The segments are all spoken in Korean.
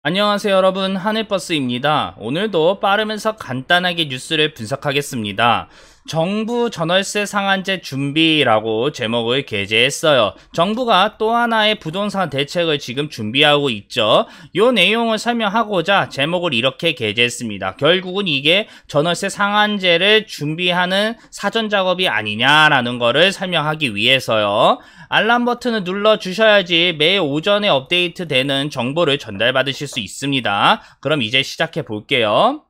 안녕하세요 여러분, 하늘버스입니다. 오늘도 빠르면서 간단하게 뉴스를 분석하겠습니다. 정부 전월세 상한제 준비라고 제목을 게재했어요. 정부가 또 하나의 부동산 대책을 지금 준비하고 있죠. 이 내용을 설명하고자 제목을 이렇게 게재했습니다. 결국은 이게 전월세 상한제를 준비하는 사전 작업이 아니냐라는 거를 설명하기 위해서요. 알람 버튼을 눌러 주셔야지 매일 오전에 업데이트되는 정보를 전달받으실 수 있습니다. 그럼 이제 시작해 볼게요.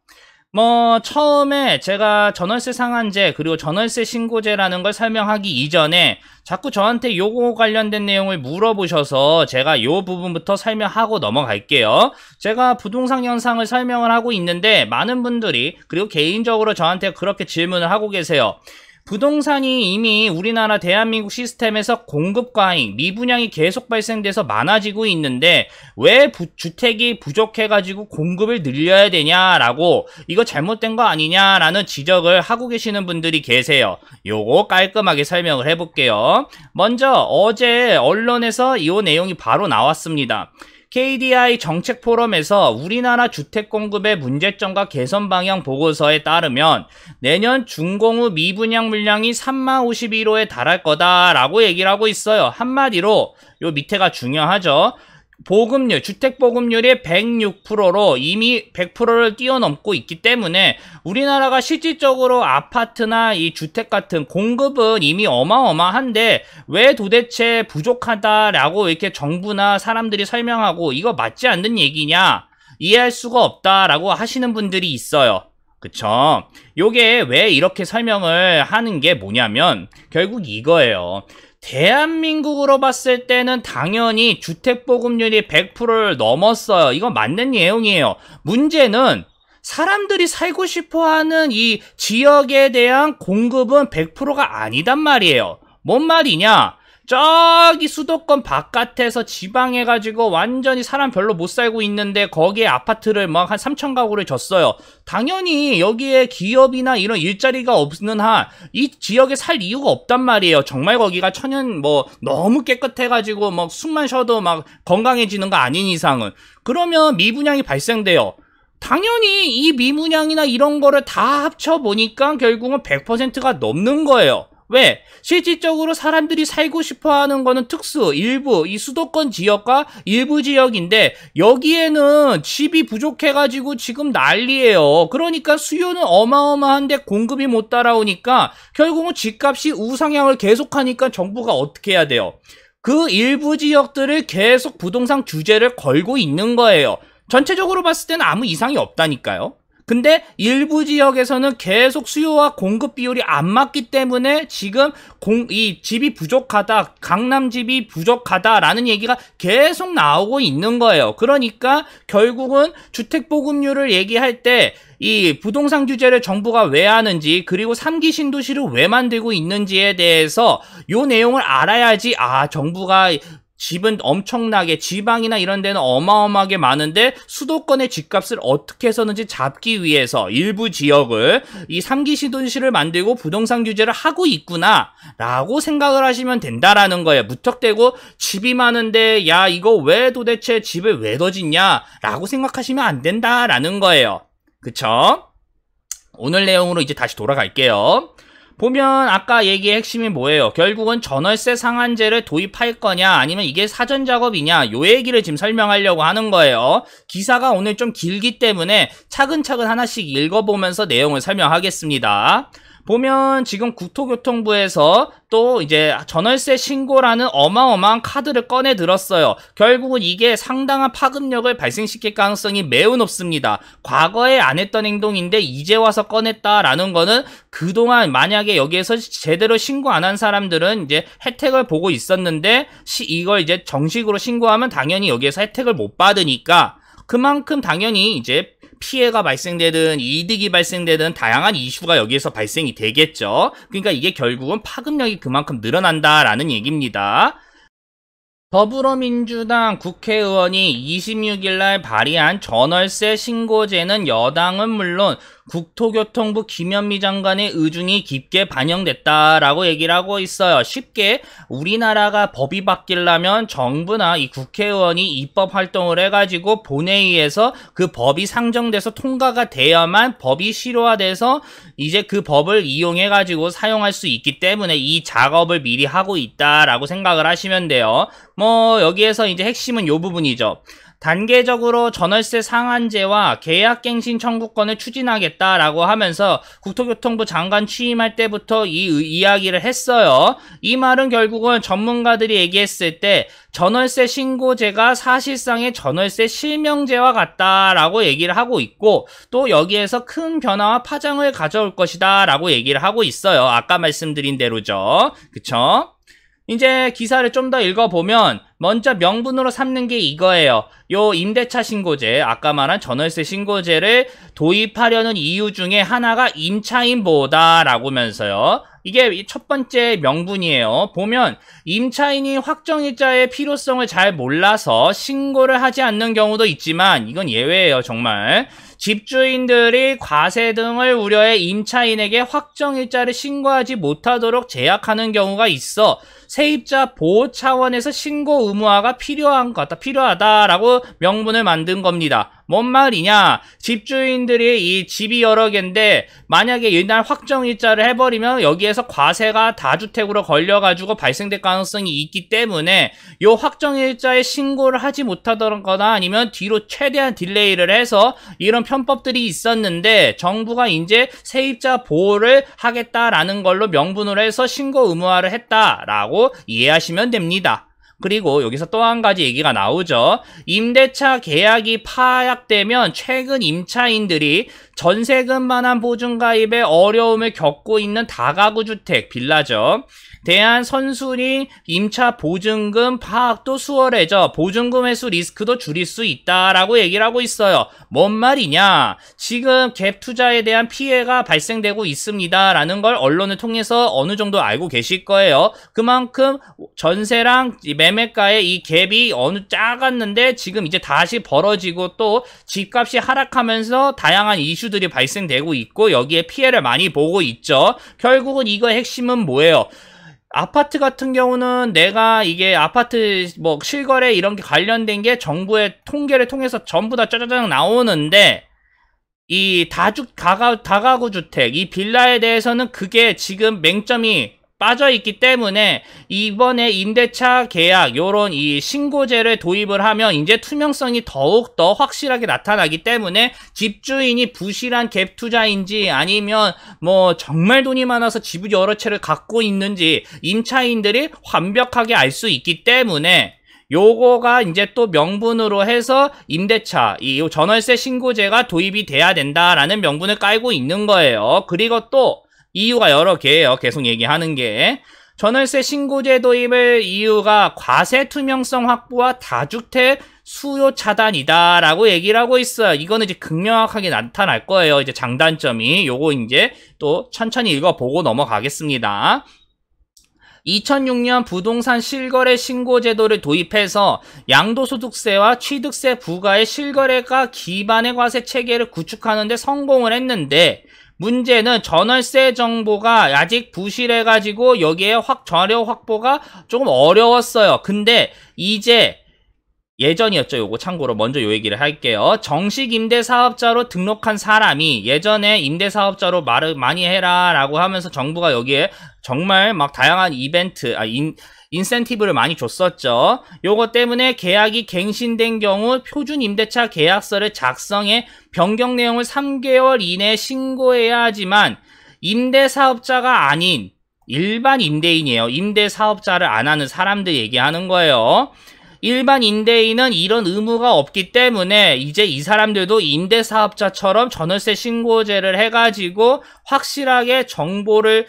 처음에 제가 전월세 상한제 그리고 전월세 신고제라는 걸 설명하기 이전에 자꾸 저한테 요거 관련된 내용을 물어보셔서 제가 요 부분부터 설명하고 넘어갈게요. 제가 부동산 현상을 설명을 하고 있는데 많은 분들이 그리고 개인적으로 저한테 그렇게 질문을 하고 계세요. 부동산이 이미 우리나라 대한민국 시스템에서 공급 과잉, 미분양이 계속 발생돼서 많아지고 있는데 왜 주택이 부족해가지고 공급을 늘려야 되냐라고 이거 잘못된 거 아니냐라는 지적을 하고 계시는 분들이 계세요. 요거 깔끔하게 설명을 해볼게요. 먼저 어제 언론에서 이 내용이 바로 나왔습니다. KDI 정책 포럼에서 우리나라 주택 공급의 문제점과 개선 방향 보고서에 따르면 내년 준공후 미분양 물량이 30,051호에 달할 거다라고 얘기를 하고 있어요. 한마디로 요 밑에가 중요하죠. 보급률, 주택 보급률이 106%로 이미 100%를 뛰어넘고 있기 때문에 우리나라가 실질적으로 아파트나 이 주택 같은 공급은 이미 어마어마한데 왜 도대체 부족하다라고 이렇게 정부나 사람들이 설명하고 이거 맞지 않는 얘기냐, 이해할 수가 없다라고 하시는 분들이 있어요. 그쵸? 요게 왜 이렇게 설명을 하는 게 뭐냐면 결국 이거예요. 대한민국으로 봤을 때는 당연히 주택 보급률이 100%를 넘었어요. 이건 맞는 내용이에요. 문제는 사람들이 살고 싶어하는 이 지역에 대한 공급은 100%가 아니단 말이에요. 뭔 말이냐? 저기 수도권 바깥에서 지방해가지고 완전히 사람 별로 못 살고 있는데 거기에 아파트를 막 한 3,000가구를 줬어요. 당연히 여기에 기업이나 이런 일자리가 없는 한 이 지역에 살 이유가 없단 말이에요. 정말 거기가 천연 너무 깨끗해가지고 막 숨만 쉬어도 막 건강해지는 거 아닌 이상은. 그러면 미분양이 발생돼요. 당연히 이 미분양이나 이런 거를 다 합쳐보니까 결국은 100%가 넘는 거예요. 왜? 실질적으로 사람들이 살고 싶어하는 거는 일부 이 수도권 지역과 일부 지역인데 여기에는 집이 부족해가지고 지금 난리예요. 그러니까 수요는 어마어마한데 공급이 못 따라오니까 결국은 집값이 우상향을 계속하니까 정부가 어떻게 해야 돼요? 그 일부 지역들을 계속 부동산 규제를 걸고 있는 거예요. 전체적으로 봤을 때는 아무 이상이 없다니까요. 근데 일부 지역에서는 계속 수요와 공급 비율이 안 맞기 때문에 지금 이 집이 부족하다, 강남 집이 부족하다라는 얘기가 계속 나오고 있는 거예요. 그러니까 결국은 주택 보급률을 얘기할 때 이 부동산 규제를 정부가 왜 하는지 그리고 3기 신도시를 왜 만들고 있는지에 대해서 요 내용을 알아야지 정부가 집은 엄청나게 지방이나 이런 데는 어마어마하게 많은데 수도권의 집값을 어떻게 해서든지 잡기 위해서 일부 지역을 이 3기 신도시를 만들고 부동산 규제를 하고 있구나 라고 생각을 하시면 된다라는 거예요. 무턱대고 집이 많은데 야 이거 왜 도대체 집을 왜 더 짓냐 라고 생각하시면 안 된다라는 거예요. 그쵸? 오늘 내용으로 이제 다시 돌아갈게요. 보면 아까 얘기의 핵심이 뭐예요? 결국은 전월세 상한제를 도입할 거냐 아니면 이게 사전 작업이냐 요 얘기를 지금 설명하려고 하는 거예요. 기사가 오늘 좀 길기 때문에 차근차근 하나씩 읽어보면서 내용을 설명하겠습니다. 보면 지금 국토교통부에서 또 이제 전월세 신고라는 어마어마한 카드를 꺼내 들었어요. 결국은 이게 상당한 파급력을 발생시킬 가능성이 매우 높습니다. 과거에 안 했던 행동인데 이제 와서 꺼냈다라는 거는 그동안 만약에 여기에서 제대로 신고 안 한 사람들은 이제 혜택을 보고 있었는데 이걸 이제 정식으로 신고하면 당연히 여기에서 혜택을 못 받으니까 그만큼 당연히 이제 피해가 발생되든 이득이 발생되든 다양한 이슈가 여기에서 발생이 되겠죠. 그러니까 이게 결국은 파급력이 그만큼 늘어난다라는 얘기입니다. 더불어민주당 국회의원이 26일날 발의한 전월세 신고제는 여당은 물론 국토교통부 김현미 장관의 의중이 깊게 반영됐다라고 얘기를 하고 있어요. 쉽게 우리나라가 법이 바뀌려면 정부나 이 국회의원이 입법 활동을 해가지고 본회의에서 그 법이 상정돼서 통과가 돼야만 법이 실효화돼서 이제 그 법을 이용해가지고 사용할 수 있기 때문에 이 작업을 미리 하고 있다라고 생각을 하시면 돼요. 뭐 여기에서 이제 핵심은 요 부분이죠. 단계적으로 전월세 상한제와 계약갱신 청구권을 추진하겠다라고 하면서 국토교통부 장관 취임할 때부터 이 이야기를 했어요. 이 말은 결국은 전문가들이 얘기했을 때 전월세 신고제가 사실상의 전월세 실명제와 같다라고 얘기를 하고 있고, 또 여기에서 큰 변화와 파장을 가져올 것이다 라고 얘기를 하고 있어요. 아까 말씀드린 대로죠. 그쵸? 이제 기사를 좀 더 읽어보면 먼저 명분으로 삼는 게 이거예요. 요 임대차 신고제, 아까 말한 전월세 신고제를 도입하려는 이유 중에 하나가 임차인 보호다라고 하면서요. 이게 첫 번째 명분이에요. 보면 임차인이 확정일자의 필요성을 잘 몰라서 신고를 하지 않는 경우도 있지만 이건 예외예요. 정말. 집주인들이 과세 등을 우려해 임차인에게 확정일자를 신고하지 못하도록 제약하는 경우가 있어 세입자 보호 차원에서 신고 의무화가 필요하다라고 명분을 만든 겁니다. 뭔 말이냐? 집주인들이 이 집이 여러 개인데 만약에 이날 확정일자를 해버리면 여기에서 과세가 다주택으로 걸려가지고 발생될 가능성이 있기 때문에 요 확정일자에 신고를 하지 못하거나 아니면 뒤로 최대한 딜레이를 해서 이런 편법들이 있었는데 정부가 이제 세입자 보호를 하겠다라는 걸로 명분으로 해서 신고 의무화를 했다라고 이해하시면 됩니다. 그리고 여기서 또 한 가지 얘기가 나오죠. 임대차 계약이 파약되면 최근 임차인들이 전세금만한 보증가입에 어려움을 겪고 있는 다가구 주택, 빌라죠. 대한 선순위 임차 보증금 파악도 수월해져 보증금 회수 리스크도 줄일 수 있다라고 얘기를 하고 있어요. 뭔 말이냐? 지금 갭 투자에 대한 피해가 발생되고 있습니다라는 걸 언론을 통해서 어느 정도 알고 계실 거예요. 그만큼 전세랑 매매가의 이 갭이 어느 작았는데 지금 이제 다시 벌어지고 또 집값이 하락하면서 다양한 이슈들이 발생되고 있고 여기에 피해를 많이 보고 있죠. 결국은 이거의 핵심은 뭐예요? 아파트 같은 경우는 내가 이게 아파트 뭐 실거래 이런 게 관련된 게 정부의 통계를 통해서 전부 다 짜자잔 나오는데 이 다가구 주택, 이 빌라에 대해서는 그게 지금 맹점이 빠져 있기 때문에 이번에 임대차 계약 요런 이 신고제를 도입을 하면 이제 투명성이 더욱 더 확실하게 나타나기 때문에 집주인이 부실한 갭 투자인지 아니면 뭐 정말 돈이 많아서 집을 여러 채를 갖고 있는지 임차인들이 완벽하게 알 수 있기 때문에 요거가 이제 또 명분으로 해서 임대차, 이 전월세 신고제가 도입이 돼야 된다라는 명분을 깔고 있는 거예요. 그리고 또 이유가 여러 개예요. 계속 얘기하는 게. 전월세 신고제 도입을 이유가 과세 투명성 확보와 다주택 수요 차단이다라고 얘기를 하고 있어요. 이거는 이제 극명하게 나타날 거예요. 이제 장단점이. 요거 이제 또 천천히 읽어보고 넘어가겠습니다. 2006년 부동산 실거래 신고제도를 도입해서 양도소득세와 취득세 부과의 실거래가 기반의 과세 체계를 구축하는 데 성공을 했는데 문제는 전월세 정보가 아직 부실해가지고 여기에 자료 확보가 조금 어려웠어요. 근데 이제 예전이었죠. 요거 참고로 먼저 요 얘기를 할게요. 정식 임대사업자로 등록한 사람이 예전에 임대사업자로 말을 많이 해라 라고 하면서 정부가 여기에 정말 막 다양한 이벤트, 인센티브를 많이 줬었죠. 요거 때문에 계약이 갱신된 경우 표준 임대차 계약서를 작성해 변경 내용을 3개월 이내에 신고해야 하지만 임대사업자가 아닌 일반 임대인이에요. 임대사업자를 안 하는 사람들 얘기하는 거예요. 일반 임대인은 이런 의무가 없기 때문에 이제 이 사람들도 임대사업자처럼 전월세 신고제를 해가지고 확실하게 정보를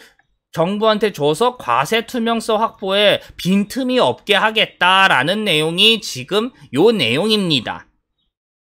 정부한테 줘서 과세 투명성 확보에 빈틈이 없게 하겠다라는 내용이 지금 요 내용입니다.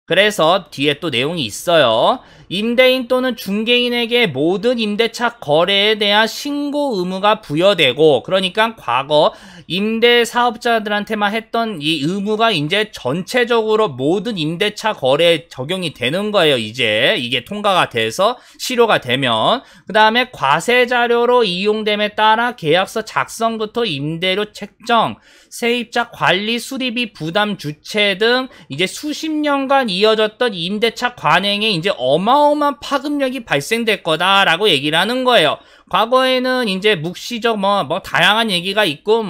그래서 뒤에 또 내용이 있어요. 임대인 또는 중개인에게 모든 임대차 거래에 대한 신고 의무가 부여되고, 그러니까 과거 임대 사업자들한테만 했던 이 의무가 이제 전체적으로 모든 임대차 거래에 적용이 되는 거예요. 이제 이게 통과가 돼서 실효가 되면. 그 다음에 과세 자료로 이용됨에 따라 계약서 작성부터 임대료 책정, 세입자 관리 수리비 부담 주체 등 이제 수십 년간 이어졌던 임대차 관행에 이제 어마어마한 파급력이 발생될 거다라고 얘기를 하는 거예요. 과거에는 이제 묵시적 뭐 다양한 얘기가 있고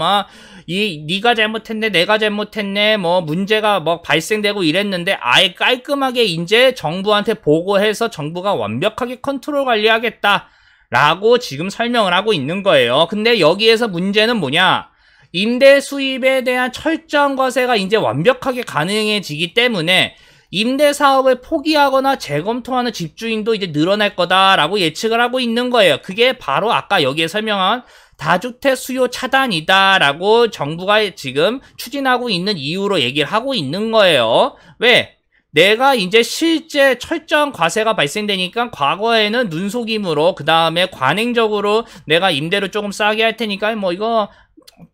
네가 잘못했네, 내가 잘못했네, 문제가 발생되고 이랬는데, 아예 깔끔하게 이제 정부한테 보고해서 정부가 완벽하게 컨트롤 관리하겠다 라고 지금 설명을 하고 있는 거예요. 근데 여기에서 문제는 뭐냐? 임대 수입에 대한 철저한 과세가 이제 완벽하게 가능해지기 때문에 임대 사업을 포기하거나 재검토하는 집주인도 이제 늘어날 거다라고 예측을 하고 있는 거예요. 그게 바로 아까 여기에 설명한 다주택 수요 차단이다라고 정부가 지금 추진하고 있는 이유로 얘기를 하고 있는 거예요. 왜? 내가 이제 실제 철저한 과세가 발생되니까 과거에는 눈속임으로, 그 다음에 관행적으로 내가 임대료 조금 싸게 할 테니까 이거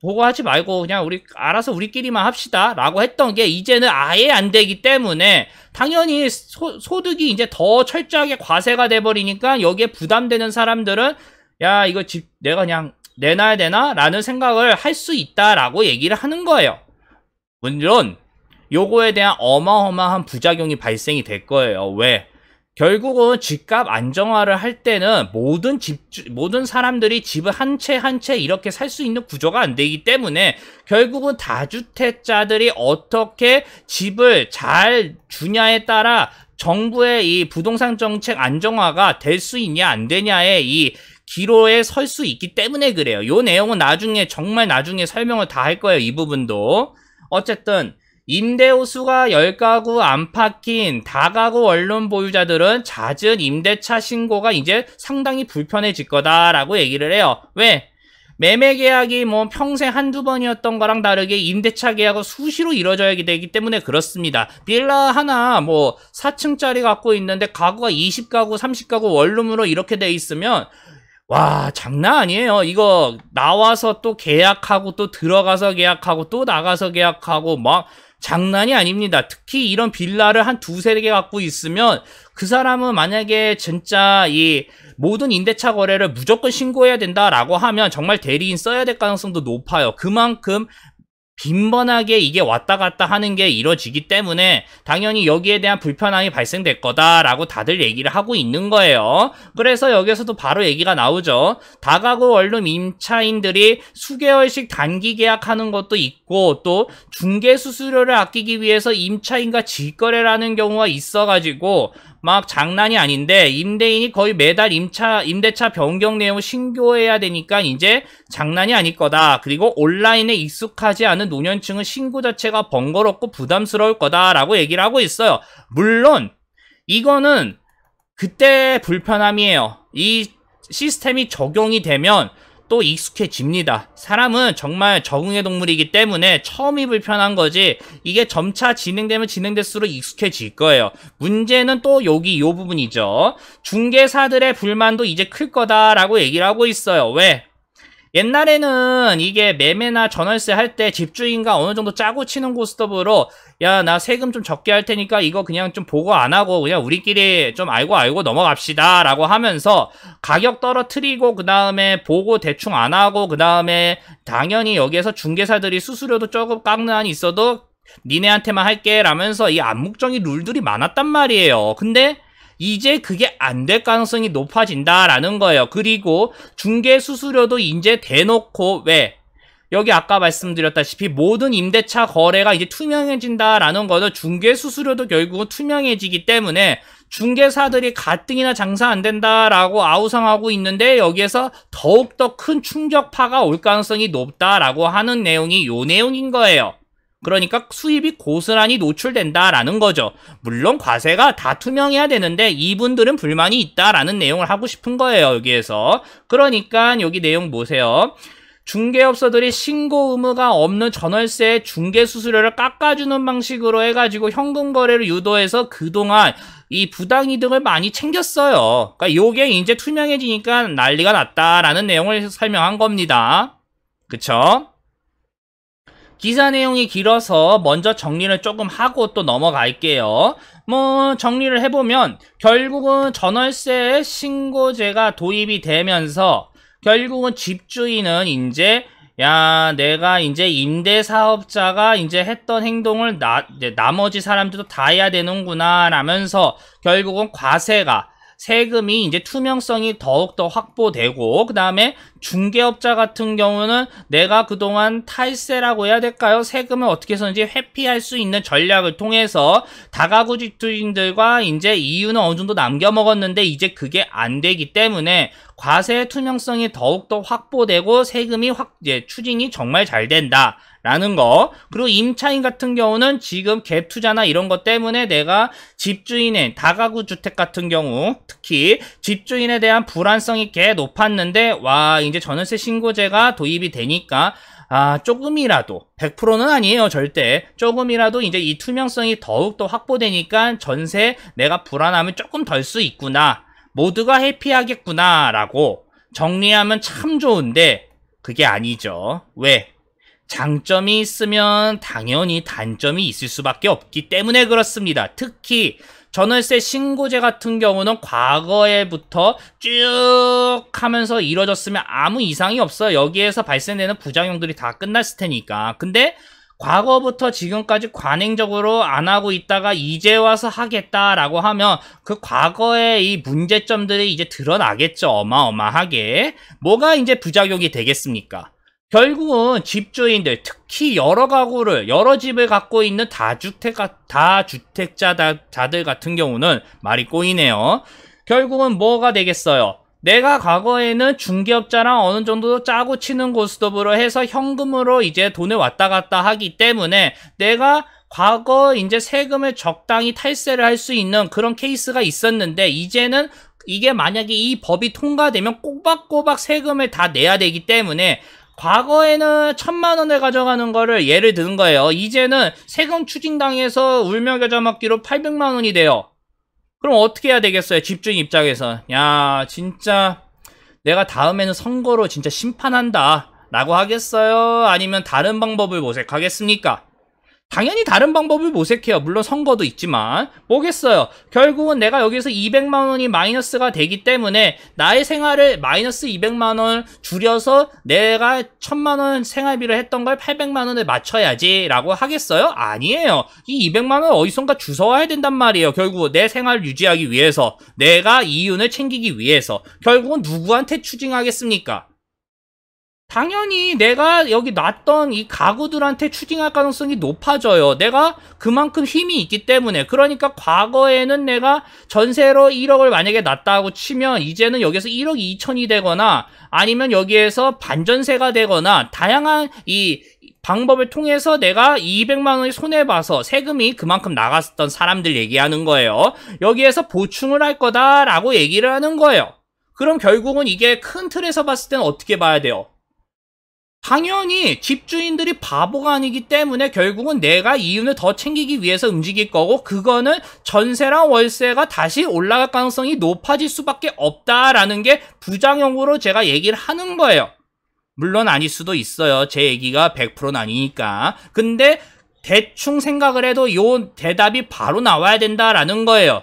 보고하지 말고 그냥 알아서 우리끼리만 합시다 라고 했던 게 이제는 아예 안 되기 때문에 당연히 소득이 이제 더 철저하게 과세가 돼버리니까 여기에 부담되는 사람들은 야, 이거 집 내가 그냥 내놔야 되나? 라는 생각을 할 수 있다라고 얘기를 하는 거예요. 물론 요거에 대한 어마어마한 부작용이 발생이 될 거예요. 왜? 결국은 집값 안정화를 할 때는 모든 사람들이 집을 한 채 한 채 이렇게 살 수 있는 구조가 안 되기 때문에 결국은 다주택자들이 어떻게 집을 잘 주냐에 따라 정부의 이 부동산 정책 안정화가 될 수 있냐 안 되냐의 이 기로에 설 수 있기 때문에 그래요. 요 내용은 정말 나중에 설명을 다 할 거예요. 이 부분도. 어쨌든 임대호수가 10가구 안팎인 다가구 원룸 보유자들은 잦은 임대차 신고가 이제 상당히 불편해질 거다라고 얘기를 해요. 왜? 매매 계약이 평생 한두 번이었던 거랑 다르게 임대차 계약은 수시로 이루어져야 되기 때문에 그렇습니다. 빌라 하나 4층짜리 갖고 있는데 가구가 20가구, 30가구 원룸으로 이렇게 돼 있으면 와, 장난 아니에요. 이거 나와서 또 계약하고 또 들어가서 계약하고 또 나가서 계약하고 장난이 아닙니다. 특히 이런 빌라를 한 두세 개 갖고 있으면 그 사람은 만약에 진짜 이 모든 임대차 거래를 무조건 신고해야 된다라고 하면 정말 대리인 써야 될 가능성도 높아요. 그만큼 빈번하게 이게 왔다 갔다 하는 게 이루어지기 때문에 당연히 여기에 대한 불편함이 발생될 거다라고 다들 얘기를 하고 있는 거예요. 그래서 여기서도 바로 얘기가 나오죠. 다가구 원룸 임차인들이 수개월씩 단기 계약하는 것도 있고 또 중개 수수료를 아끼기 위해서 임차인과 직거래라는 경우가 있어가지고 장난이 아닌데 임대인이 거의 매달 임대차 변경 내용을 신고해야 되니까 이제 장난이 아닐 거다. 그리고 온라인에 익숙하지 않은 노년층은 신고 자체가 번거롭고 부담스러울 거다라고 얘기를 하고 있어요. 물론 이거는 그때 불편함이에요. 이 시스템이 적용이 되면 또 익숙해집니다. 사람은 정말 적응의 동물이기 때문에 처음이 불편한 거지 이게 점차 진행되면 진행될수록 익숙해질 거예요. 문제는 또 여기 요 부분이죠. 중개사들의 불만도 이제 클 거다라고 얘기를 하고 있어요. 왜? 옛날에는 이게 매매나 전월세 할 때 집주인과 어느 정도 짜고 치는 고스톱으로 야, 나 세금 좀 적게 할 테니까 이거 그냥 좀 보고 안 하고 그냥 우리끼리 좀 알고 넘어갑시다 라고 하면서 가격 떨어뜨리고 그 다음에 보고 대충 안 하고 그 다음에 당연히 여기에서 중개사들이 수수료도 조금 깎는 한이 있어도 니네한테만 할게 라면서 이 암묵적인 룰들이 많았단 말이에요. 근데 이제 그게 안 될 가능성이 높아진다라는 거예요. 그리고 중개 수수료도 이제 대놓고 왜? 여기 아까 말씀드렸다시피 모든 임대차 거래가 이제 투명해진다라는 거는 중개 수수료도 결국은 투명해지기 때문에 중개사들이 가뜩이나 장사 안 된다라고 아우성하고 있는데 여기에서 더욱더 큰 충격파가 올 가능성이 높다라고 하는 내용이 요 내용인 거예요. 그러니까 수입이 고스란히 노출된다라는 거죠. 물론 과세가 다 투명해야 되는데 이분들은 불만이 있다라는 내용을 하고 싶은 거예요. 여기에서. 그러니까 여기 내용 보세요. 중개업소들이 신고 의무가 없는 전월세의 중개 수수료를 깎아주는 방식으로 해가지고 현금 거래를 유도해서 그동안 이 부당이득을 많이 챙겼어요. 그러니까 요게 이제 투명해지니까 난리가 났다라는 내용을 설명한 겁니다. 그쵸? 기사 내용이 길어서 먼저 정리를 조금 하고 또 넘어갈게요. 정리를 해보면 결국은 전월세 신고제가 도입이 되면서 결국은 집주인은 이제 내가 이제 임대사업자가 이제 했던 행동을 나머지 사람들도 다 해야 되는구나 라면서 결국은 세금이 이제 투명성이 더욱더 확보되고, 그 다음에 중개업자 같은 경우는 내가 그동안 탈세라고 해야 될까요? 세금을 어떻게 해서든지 회피할 수 있는 전략을 통해서 다가구 집주인들과 이제 이윤은 어느 정도 남겨먹었는데 이제 그게 안 되기 때문에 과세의 투명성이 더욱더 확보되고 세금이 추징이 정말 잘 된다. 라는 거. 그리고 임차인 같은 경우는 지금 갭 투자나 이런 것 때문에 내가 집주인의 다가구 주택 같은 경우 특히 집주인에 대한 불안성이 꽤 높았는데 이제 전월세 신고제가 도입이 되니까 조금이라도 100%는 아니에요. 절대. 조금이라도 이제 이 투명성이 더욱더 확보되니까 전세 내가 불안함을 조금 덜 수 있구나. 모두가 해피하겠구나 라고 정리하면 참 좋은데 그게 아니죠. 왜? 장점이 있으면 당연히 단점이 있을 수밖에 없기 때문에 그렇습니다. 특히 전월세 신고제 같은 경우는 과거에부터 쭉 하면서 이뤄졌으면 아무 이상이 없어요. 여기에서 발생되는 부작용들이 다 끝났을 테니까. 근데 과거부터 지금까지 관행적으로 안 하고 있다가 이제 와서 하겠다라고 하면 그 과거의 이 문제점들이 이제 드러나겠죠. 어마어마하게. 뭐가 이제 부작용이 되겠습니까? 결국은 집주인들, 특히 여러 집을 갖고 있는 다주택자들 같은 경우는 말이 꼬이네요. 결국은 뭐가 되겠어요? 내가 과거에는 중개업자랑 어느 정도 짜고 치는 고스톱으로 해서 현금으로 이제 돈을 왔다 갔다 하기 때문에 내가 과거 이제 세금을 적당히 탈세를 할 수 있는 그런 케이스가 있었는데 이제는 이게 만약에 이 법이 통과되면 꼬박꼬박 세금을 다 내야 되기 때문에 과거에는 1,000만 원을 가져가는 거를 예를 드는 거예요. 이제는 세금 추징당해서 울며 겨자 먹기로 800만 원이 돼요. 그럼 어떻게 해야 되겠어요? 집주인 입장에서. 진짜 내가 다음에는 선거로 진짜 심판한다 라고 하겠어요? 아니면 다른 방법을 모색하겠습니까? 당연히 다른 방법을 모색해요. 물론 선거도 있지만 뭐겠어요. 결국은 내가 여기서 200만 원이 마이너스가 되기 때문에 나의 생활을 마이너스 200만 원 줄여서 내가 1,000만 원 생활비를 했던 걸 800만 원을 맞춰야지 라고 하겠어요? 아니에요. 이 200만 원 어디선가 주워와야 된단 말이에요. 결국 내 생활을 유지하기 위해서, 내가 이윤을 챙기기 위해서 결국은 누구한테 추징하겠습니까? 당연히 내가 여기 놨던 이 가구들한테 추징할 가능성이 높아져요. 내가 그만큼 힘이 있기 때문에. 그러니까 과거에는 내가 전세로 1억을 만약에 놨다고 치면 이제는 여기서 1억 2천이 되거나 아니면 여기에서 반전세가 되거나 다양한 이 방법을 통해서 내가 200만 원이 손해봐서 세금이 그만큼 나갔었던 사람들 얘기하는 거예요. 여기에서 보충을 할 거다라고 얘기를 하는 거예요. 그럼 결국은 이게 큰 틀에서 봤을 때는 어떻게 봐야 돼요? 당연히 집주인들이 바보가 아니기 때문에 결국은 내가 이윤을 더 챙기기 위해서 움직일 거고 그거는 전세랑 월세가 다시 올라갈 가능성이 높아질 수밖에 없다라는 게 부작용으로 제가 얘기를 하는 거예요. 물론 아닐 수도 있어요. 제 얘기가 100%는 아니니까. 근데 대충 생각을 해도 요 대답이 바로 나와야 된다라는 거예요.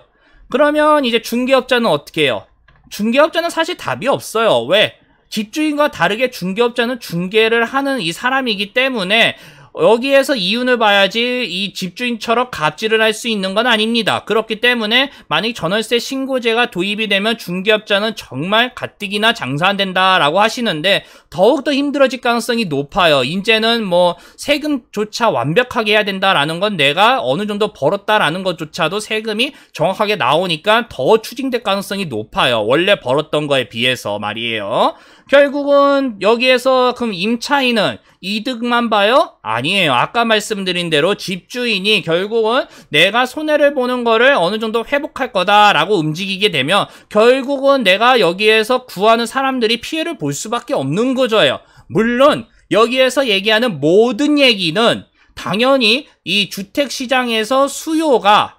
그러면 이제 중개업자는 어떻게 해요? 중개업자는 사실 답이 없어요. 왜? 집주인과 다르게 중개업자는 중개를 하는 이 사람이기 때문에 여기에서 이윤을 봐야지 이 집주인처럼 갑질을 할 수 있는 건 아닙니다. 그렇기 때문에 만약 전월세 신고제가 도입이 되면 중개업자는 정말 가뜩이나 장사 안 된다라고 하시는데 더욱더 힘들어질 가능성이 높아요. 이제는 뭐 세금조차 완벽하게 해야 된다라는 건 내가 어느 정도 벌었다라는 것조차도 세금이 정확하게 나오니까 더 추징될 가능성이 높아요. 원래 벌었던 거에 비해서 말이에요. 결국은 여기에서 그럼 임차인은 이득만 봐요? 아니에요. 아까 말씀드린 대로 집주인이 결국은 내가 손해를 보는 거를 어느 정도 회복할 거다라고 움직이게 되면 결국은 내가 여기에서 구하는 사람들이 피해를 볼 수밖에 없는 구조예요. 물론 여기에서 얘기하는 모든 얘기는 당연히 이 주택시장에서 수요가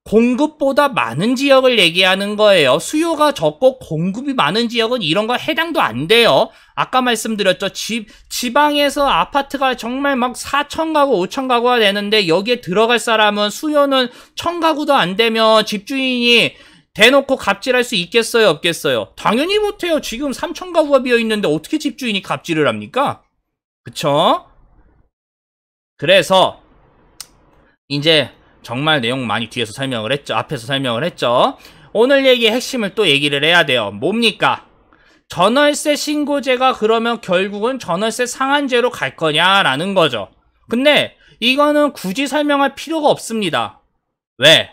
공급보다 많은 지역을 얘기하는 거예요. 수요가 적고 공급이 많은 지역은 이런 거 해당도 안 돼요. 아까 말씀드렸죠. 지방에서 아파트가 정말 막 4,000가구, 5,000가구가 되는데 여기에 들어갈 사람은 수요는 1,000가구도 안 되면 집주인이 대놓고 갑질할 수 있겠어요? 없겠어요? 당연히 못해요. 지금 3,000가구가 비어있는데 어떻게 집주인이 갑질을 합니까? 그쵸? 그래서 이제 정말 내용 많이 뒤에서 설명을 했죠. 앞에서 설명을 했죠. 오늘 얘기의 핵심을 또 얘기를 해야 돼요. 뭡니까? 전월세 신고제가 그러면 결국은 전월세 상한제로 갈 거냐라는 거죠. 근데 이거는 굳이 설명할 필요가 없습니다. 왜?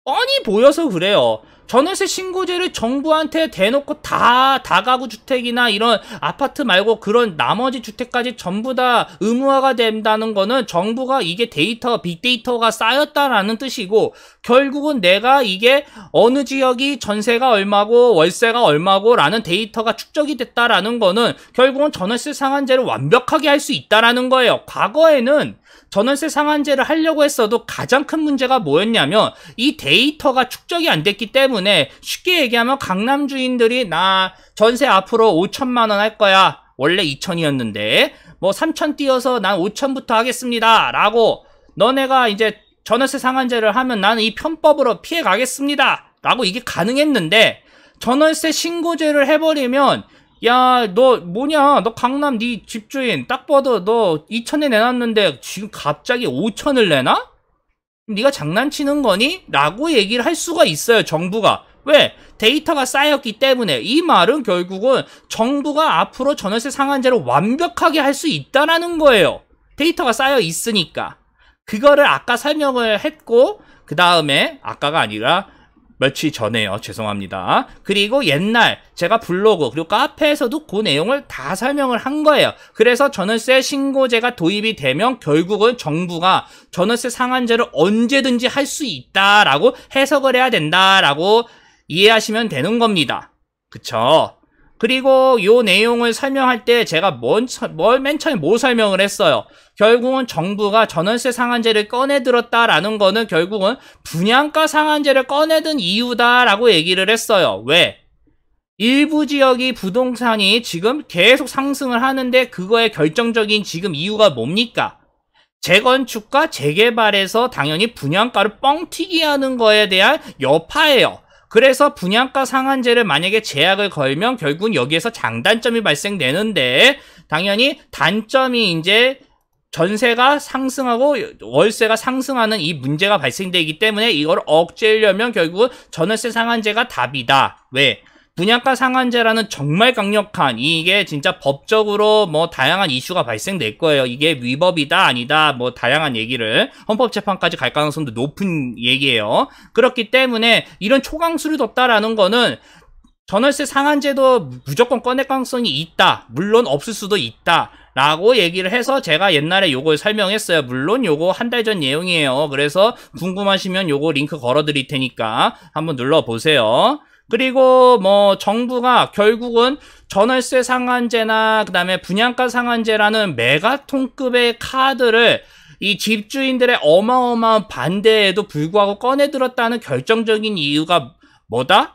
뻔히 보여서 그래요. 전월세 신고제를 정부한테 대놓고 다가구 주택이나 이런 아파트 말고 그런 나머지 주택까지 전부 다 의무화가 된다는 거는 정부가 이게 빅데이터가 쌓였다라는 뜻이고, 결국은 내가 이게 어느 지역이 전세가 얼마고 월세가 얼마고 라는 데이터가 축적이 됐다라는 거는 결국은 전월세 상한제를 완벽하게 할 수 있다라는 거예요. 과거에는 전월세 상한제를 하려고 했어도 가장 큰 문제가 뭐였냐면 이 데이터가 축적이 안 됐기 때문에, 쉽게 얘기하면 강남 주인들이 나 전세 앞으로 5천만 원 할 거야. 원래 2천이었는데 뭐 3천 띄어서 난 5천부터 하겠습니다 라고, 너네가 이제 전월세 상한제를 하면 나는 이 편법으로 피해 가겠습니다 라고 이게 가능했는데, 전월세 신고제를 해버리면 야, 너 뭐냐? 너 강남 네 집주인 딱 봐도 너 2천에 내놨는데 지금 갑자기 5천을 내나? 네가 장난치는 거니? 라고 얘기를 할 수가 있어요, 정부가. 왜? 데이터가 쌓였기 때문에. 이 말은 결국은 정부가 앞으로 전월세 상한제를 완벽하게 할 수 있다라는 거예요. 데이터가 쌓여 있으니까. 그거를 아까 설명을 했고, 그 다음에 아까가 아니라 며칠 전에요. 죄송합니다. 그리고 옛날 제가 블로그 그리고 카페에서도 그 내용을 다 설명을 한 거예요. 그래서 전월세 신고제가 도입이 되면 결국은 정부가 전월세 상한제를 언제든지 할 수 있다라고 해석을 해야 된다라고 이해하시면 되는 겁니다. 그쵸? 그리고 요 내용을 설명할 때 제가 맨 처음에 뭐 설명을 했어요? 결국은 정부가 전월세 상한제를 꺼내들었다라는 거는 결국은 분양가 상한제를 꺼내든 이유다라고 얘기를 했어요. 왜? 일부 지역이 부동산이 지금 계속 상승을 하는데 그거의 결정적인 지금 이유가 뭡니까? 재건축과 재개발에서 당연히 분양가를 뻥튀기 하는 거에 대한 여파예요. 그래서 분양가 상한제를 만약에 제약을 걸면 결국은 여기에서 장단점이 발생되는데, 당연히 단점이 이제 전세가 상승하고 월세가 상승하는 이 문제가 발생되기 때문에 이걸 억제하려면 결국은 전월세 상한제가 답이다. 왜? 분양가 상한제라는 정말 강력한, 이게 진짜 법적으로 뭐 다양한 이슈가 발생될 거예요. 이게 위법이다 아니다 뭐 다양한 얘기를, 헌법재판까지 갈 가능성도 높은 얘기예요. 그렇기 때문에 이런 초강수를 뒀다라는 거는 전월세 상한제도 무조건 꺼낼 가능성이 있다. 물론 없을 수도 있다 라고 얘기를 해서 제가 옛날에 요걸 설명했어요. 물론 요거 한 달 전 내용이에요. 그래서 궁금하시면 요거 링크 걸어 드릴 테니까 한번 눌러보세요. 그리고 뭐 정부가 결국은 전월세 상한제나 그 다음에 분양가 상한제라는 메가톤급의 카드를 이 집주인들의 어마어마한 반대에도 불구하고 꺼내들었다는 결정적인 이유가 뭐다?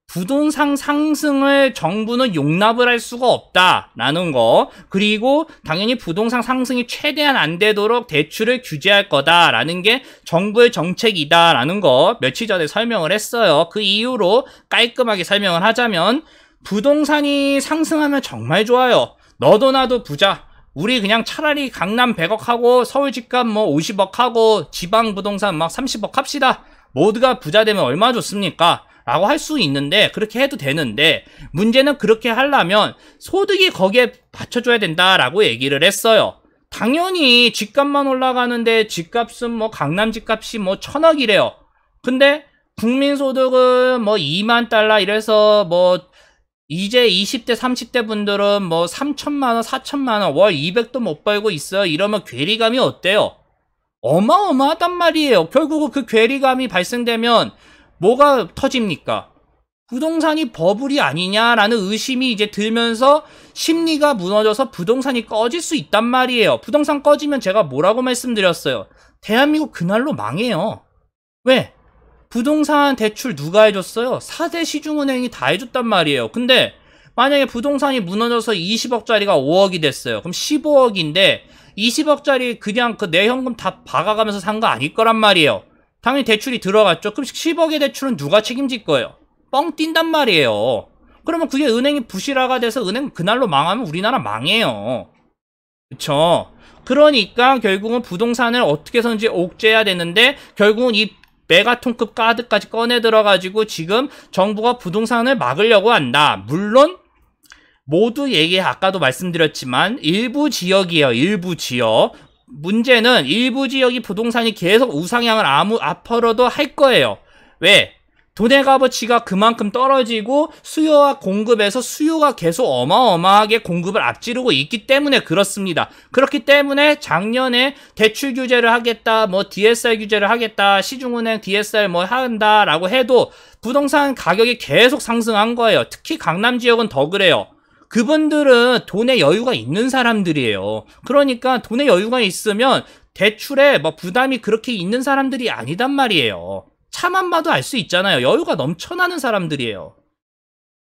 부동산 상승을 정부는 용납을 할 수가 없다라는 거, 그리고 당연히 부동산 상승이 최대한 안 되도록 대출을 규제할 거다라는 게 정부의 정책이다라는 거 며칠 전에 설명을 했어요. 그 이유로 깔끔하게 설명을 하자면, 부동산이 상승하면 정말 좋아요. 너도 나도 부자. 우리 그냥 차라리 강남 100억 하고 서울 집값 뭐 50억 하고 지방 부동산 막 30억 합시다. 모두가 부자 되면 얼마나 좋습니까? 라고 할 수 있는데, 그렇게 해도 되는데, 문제는 그렇게 하려면 소득이 거기에 받쳐줘야 된다라고 얘기를 했어요. 당연히 집값만 올라가는데 집값은 뭐 강남 집값이 뭐 1,000억이래요. 근데 국민소득은 뭐 2만 달러 이래서 뭐 이제 20대 30대 분들은 뭐 3천만 원 4천만 원 월 200도 못 벌고 있어요. 이러면 괴리감이 어때요? 어마어마하단 말이에요. 결국은 그 괴리감이 발생되면 뭐가 터집니까? 부동산이 버블이 아니냐라는 의심이 이제 들면서 심리가 무너져서 부동산이 꺼질 수 있단 말이에요. 부동산 꺼지면 제가 뭐라고 말씀드렸어요? 대한민국 그날로 망해요. 왜? 부동산 대출 누가 해줬어요? 4대 시중은행이 다 해줬단 말이에요. 근데 만약에 부동산이 무너져서 20억짜리가 5억이 됐어요. 그럼 15억인데 20억짜리 그냥 그 내 현금 다 박아가면서 산 거 아닐 거란 말이에요. 당연히 대출이 들어갔죠. 그럼 10억의 대출은 누가 책임질 거예요? 뻥 뛴단 말이에요. 그러면 그게 은행이 부실화가 돼서 은행 그날로 망하면 우리나라 망해요. 그쵸? 그러니까 결국은 부동산을 어떻게 해서든지 옥죄해야 되는데 결국은 이 메가톤급 카드까지 꺼내 들어가지고 지금 정부가 부동산을 막으려고 한다. 물론 모두 아까도 말씀드렸지만 일부 지역이에요. 일부 지역. 문제는 일부 지역이 부동산이 계속 우상향을 앞으로도 할 거예요. 왜? 돈의 값어치가 그만큼 떨어지고 수요와 공급에서 수요가 계속 어마어마하게 공급을 앞지르고 있기 때문에 그렇습니다. 그렇기 때문에 작년에 대출 규제를 하겠다, 뭐 DSR 규제를 하겠다, 시중은행 DSR 뭐 한다라고 해도 부동산 가격이 계속 상승한 거예요. 특히 강남 지역은 더 그래요. 그분들은 돈의 여유가 있는 사람들이에요. 그러니까 돈의 여유가 있으면 대출에 뭐 부담이 그렇게 있는 사람들이 아니단 말이에요. 차만 봐도 알 수 있잖아요. 여유가 넘쳐나는 사람들이에요.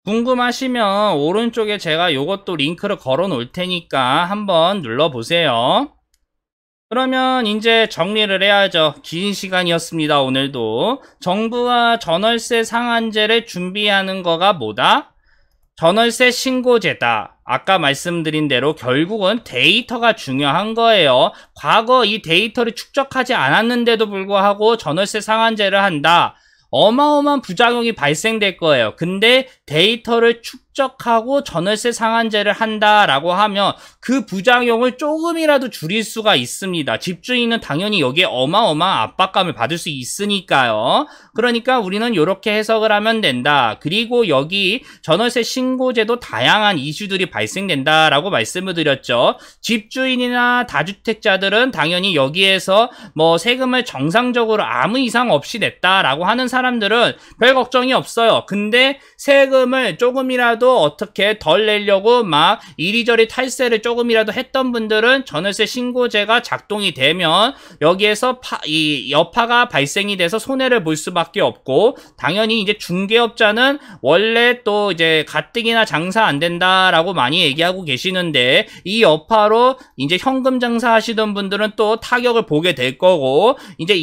궁금하시면 오른쪽에 제가 요것도 링크를 걸어 놓을 테니까 한번 눌러보세요. 그러면 이제 정리를 해야죠. 긴 시간이었습니다. 오늘도. 정부와 전월세 상한제를 준비하는 거가 뭐다? 전월세 신고제다. 아까 말씀드린 대로 결국은 데이터가 중요한 거예요. 과거 이 데이터를 축적하지 않았는데도 불구하고 전월세 상한제를 한다. 어마어마한 부작용이 발생될 거예요. 근데 데이터를 축적하고 전월세 상한제를 한다라고 하면 그 부작용을 조금이라도 줄일 수가 있습니다. 집주인은 당연히 여기에 어마어마한 압박감을 받을 수 있으니까요. 그러니까 우리는 이렇게 해석을 하면 된다. 그리고 여기 전월세 신고제도 다양한 이슈들이 발생된다라고 말씀을 드렸죠. 집주인이나 다주택자들은 당연히 여기에서 뭐 세금을 정상적으로 아무 이상 없이 냈다라고 하는 사람들은 별 걱정이 없어요. 근데 세금을 조금이라도 어떻게 덜 내려고 막 이리저리 탈세를 조금이라도 했던 분들은 전월세 신고제가 작동이 되면 여기에서 이 여파가 발생이 돼서 손해를 볼 수밖에 없고, 당연히 이제 중개업자는 원래 또 이제 가뜩이나 장사 안 된다라고 많이 얘기하고 계시는데 이 여파로 이제 현금 장사 하시던 분들은 또 타격을 보게 될 거고, 이제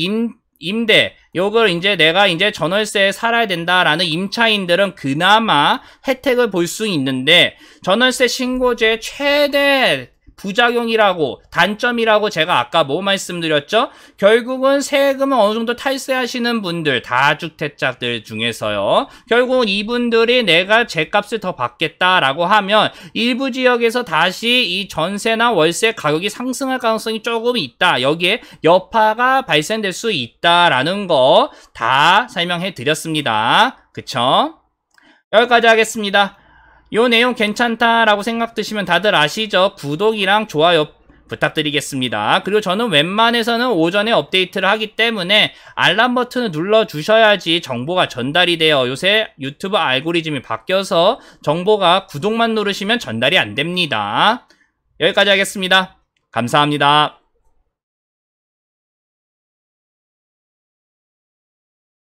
임대, 요걸 이제 내가 이제 전월세에 살아야 된다라는 임차인들은 그나마 혜택을 볼 수 있는데, 전월세 신고제 최대 부작용이라고, 단점이라고 제가 아까 뭐 말씀드렸죠? 결국은 세금을 어느 정도 탈세하시는 분들, 다주택자들 중에서요. 결국은 이분들이 내가 제값을 더 받겠다라고 하면 일부 지역에서 다시 이 전세나 월세 가격이 상승할 가능성이 조금 있다. 여기에 여파가 발생될 수 있다라는 거 다 설명해 드렸습니다. 그쵸? 여기까지 하겠습니다. 요 내용 괜찮다라고 생각 드시면 다들 아시죠? 구독이랑 좋아요 부탁드리겠습니다. 그리고 저는 웬만해서는 오전에 업데이트를 하기 때문에 알람 버튼을 눌러주셔야지 정보가 전달이 돼요. 요새 유튜브 알고리즘이 바뀌어서 정보가 구독만 누르시면 전달이 안 됩니다. 여기까지 하겠습니다. 감사합니다.